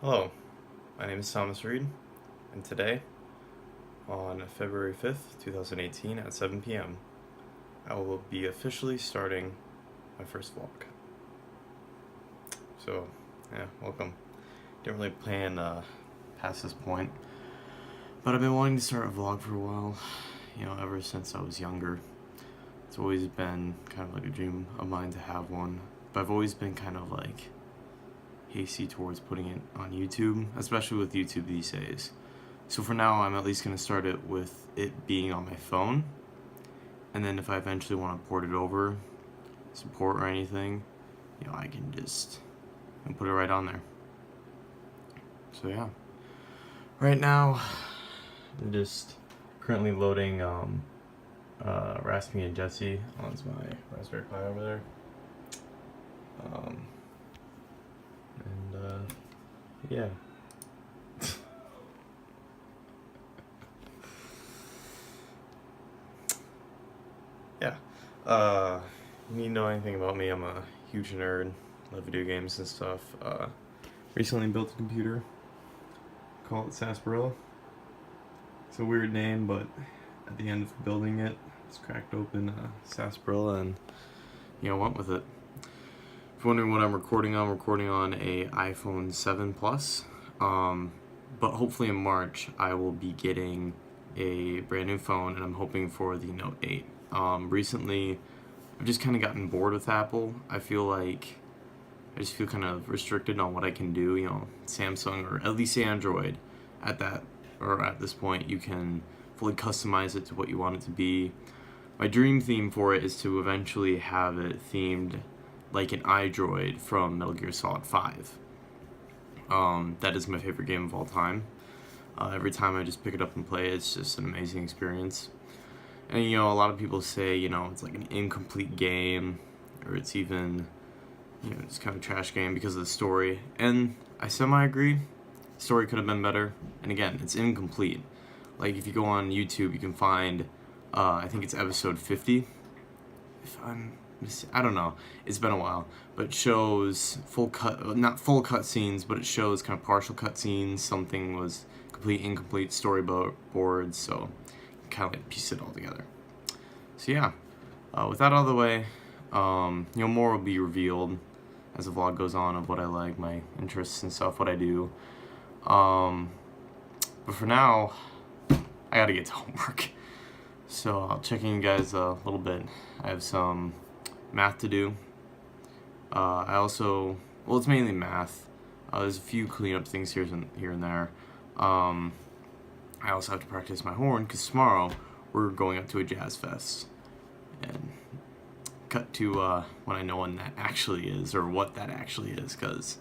Hello, my name is Thomas Reed, and today, on February 5th, 2018, at 7 p.m., I will be officially starting my first vlog. So, yeah, welcome. Didn't really plan past this point, but I've been wanting to start a vlog for a while, ever since I was younger. It's always been kind of like a dream of mine to have one, but I've always been kind of like hasty towards putting it on YouTube, especially with YouTube these days. So for now, I'm at least going to start it with it being on my phone, and then if I eventually want to port it over, support or anything, I can just put it right on there. So yeah, right now, I'm just currently loading Raspy and Jesse onto my Raspberry Pi over there. Yeah. Yeah. You know anything about me, I'm a huge nerd, love video games and stuff. Recently built a computer, call it Sarsaparilla. It's a weird name, but at the end of building it, it's cracked open Sarsaparilla and, went with it. If you're wondering what I'm recording on a iPhone 7 Plus. But hopefully in March, I will be getting a brand new phone, and I'm hoping for the Note 8. Recently, I've just kind of gotten bored with Apple. I feel kind of restricted on what I can do. Samsung, or at least Android, at this point, you can fully customize it to what you want it to be. My dream theme for it is to eventually have it themed like an iDroid from Metal Gear Solid 5. That is my favorite game of all time. Every time I just pick it up and play it, it's just an amazing experience. And a lot of people say, it's like an incomplete game, or it's even, it's kind of a trash game because of the story. And I semi-agree. The story could have been better. And again, it's incomplete. Like, if you go on YouTube, you can find, I think it's episode 50. I don't know, it's been a while, but it shows not full cut scenes, but it shows kind of partial cut scenes. Something was incomplete storyboards, so kind of like piece it all together. So yeah, with that out of the way, more will be revealed as the vlog goes on of what I like, my interests and stuff, what I do. But for now, I gotta get to homework. So I'll check in you guys a little bit. I have some math to do. It's mainly math. There's a few cleanup things here and there. I also have to practice my horn because tomorrow we're going up to a jazz fest. And cut to when I know when that actually is, or what that actually is, because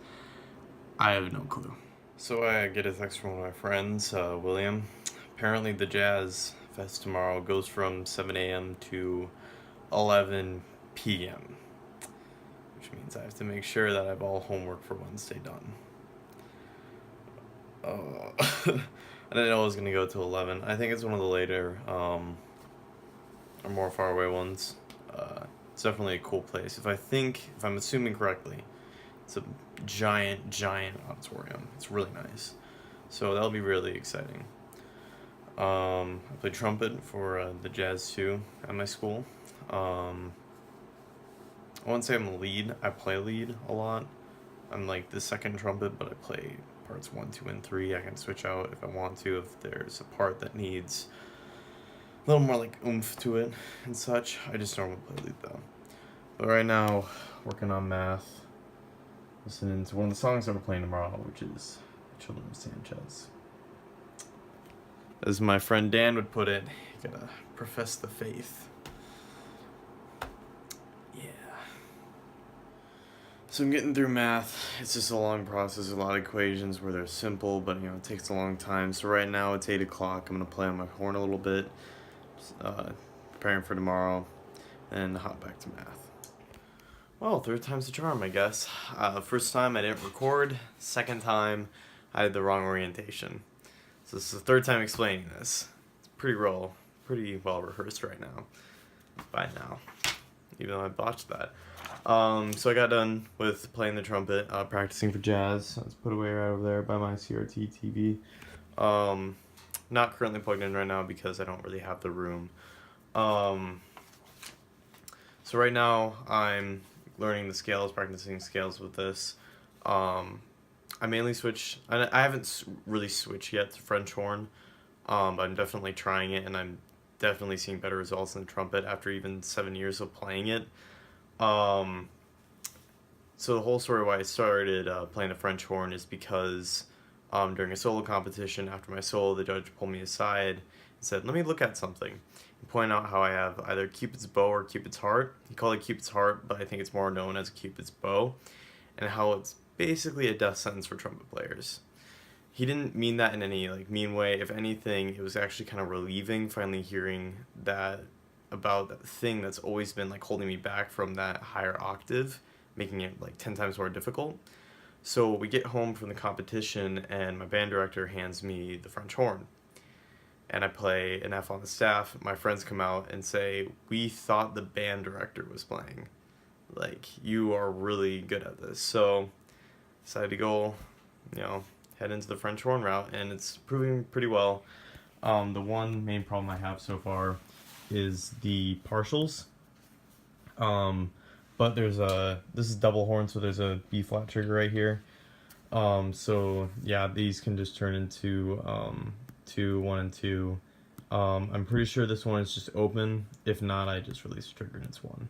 I have no clue. So I get a text from one of my friends, William. Apparently the jazz fest tomorrow goes from 7 a.m. to 11 p.m. Which means I have to make sure that I have all homework for Wednesday done. I didn't know it was going to go to 11. I think it's one of the later, or more far away ones. It's definitely a cool place. If I'm assuming correctly, it's a giant auditorium. It's really nice. So that'll be really exciting. I play trumpet for the jazz too at my school. I wouldn't say I'm a lead. I play lead a lot. I'm like the second trumpet, but I play parts 1, 2, and 3. I can switch out if I want to, if there's a part that needs a little more like oomph to it and such. I just normally play lead though. But right now, working on math, listening to one of the songs that we're playing tomorrow, which is Children of Sanchez. As my friend Dan would put it, you gotta profess the faith. Yeah. So I'm getting through math. It's just a long process, a lot of equations where they're simple, but it takes a long time. So right now it's 8 o'clock. I'm gonna play on my horn a little bit, preparing for tomorrow, and hop back to math. Well, third time's the charm, I guess. First time I didn't record. Second time I had the wrong orientation. So this is the third time explaining this. It's pretty well rehearsed right now. By now. Even though I botched that. So I got done with playing the trumpet, practicing for jazz. It's put away right over there by my CRT TV. Not currently plugged in right now because I don't really have the room. Um, so right now I'm learning the scales, practicing scales with this. I mainly switch. I haven't really switched yet to French horn, but I'm definitely trying it, and I'm definitely seeing better results in the trumpet after even 7 years of playing it. Um, so the whole story why I started playing the French horn is because during a solo competition, after my solo, the judge pulled me aside and said, "Let me look at something," and point out how I have either Cupid's bow or Cupid's heart. He called it Cupid's heart, but I think it's more known as Cupid's bow, and how it's basically a death sentence for trumpet players. He didn't mean that in any like mean way. If anything, it was actually kind of relieving finally hearing that about that thing that's always been like holding me back from that higher octave, making it like 10 times more difficult. So we get home from the competition and my band director hands me the French horn. And I play an F on the staff. My friends come out and say, "We thought the band director was playing. Like, you are really good at this." So decided to go, head into the French horn route, and it's proving pretty well. The one main problem I have so far is the partials. But this is double horn, so there's a B flat trigger right here. So yeah, these can just turn into 2, 1, and 2. I'm pretty sure this one is just open. If not, I just release the trigger and it's 1.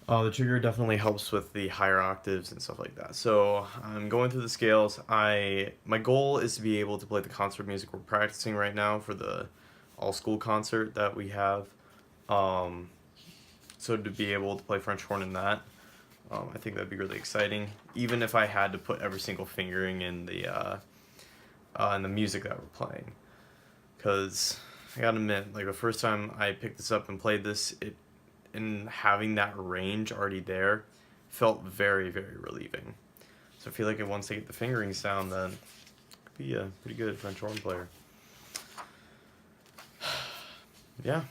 The trigger definitely helps with the higher octaves and stuff like that. So I'm going through the scales. My goal is to be able to play the concert music we're practicing right now for the all school concert that we have. So to be able to play French horn in that, I think that'd be really exciting. Even if I had to put every single fingering in the music that we're playing, because I gotta admit, like the first time I picked this up and played this, and having that range already there felt very, very relieving. So I feel like once I get the fingering sound, then I could be a pretty good French horn player. Yeah.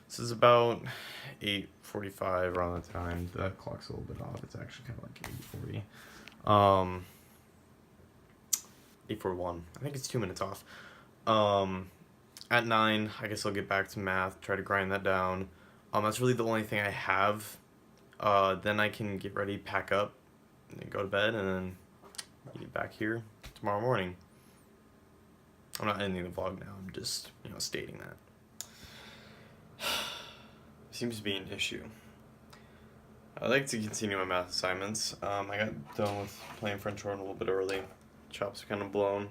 This is about 8:45 around the time. That clock's a little bit off. It's actually kind of like 8:40. 8:41. I think it's 2 minutes off. At 9, I guess I'll get back to math, try to grind that down. That's really the only thing I have. Then I can get ready, pack up, and then go to bed, and then get back here tomorrow morning. I'm not ending the vlog now. I'm just, stating that. Seems to be an issue. I'd like to continue my math assignments. I got done with playing French horn a little bit early. Chops are kind of blown.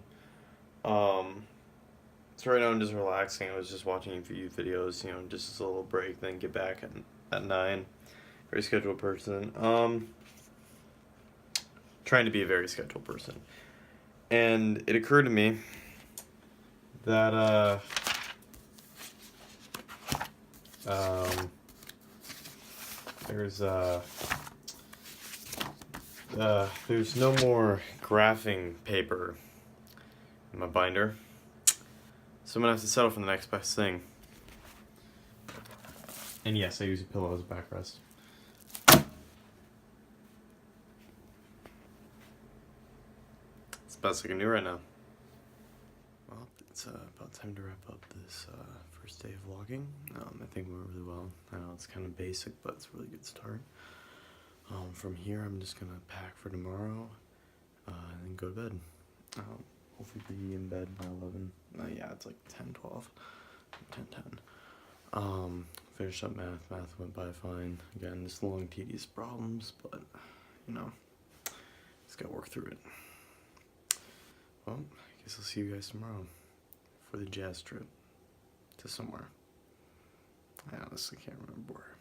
So right now I'm just relaxing. I was just watching a few videos, just as a little break, then get back at 9. Very scheduled person. Trying to be a very scheduled person. And it occurred to me that there's no more graphing paper in my binder, so I'm gonna have to settle for the next best thing. And yes, I use a pillow as a backrest. It's the best I can do right now. Well, it's about time to wrap up this first day of vlogging. I think it went really well. I know it's kind of basic, but it's a really good start. From here, I'm just gonna pack for tomorrow and then go to bed. Hopefully be in bed by 11. Yeah, it's like 10:12, 10:10. Finished up math. Math went by fine. Again, just long, tedious problems, but just gotta work through it. Well, I guess I'll see you guys tomorrow for the jazz trip to somewhere. I honestly can't remember where.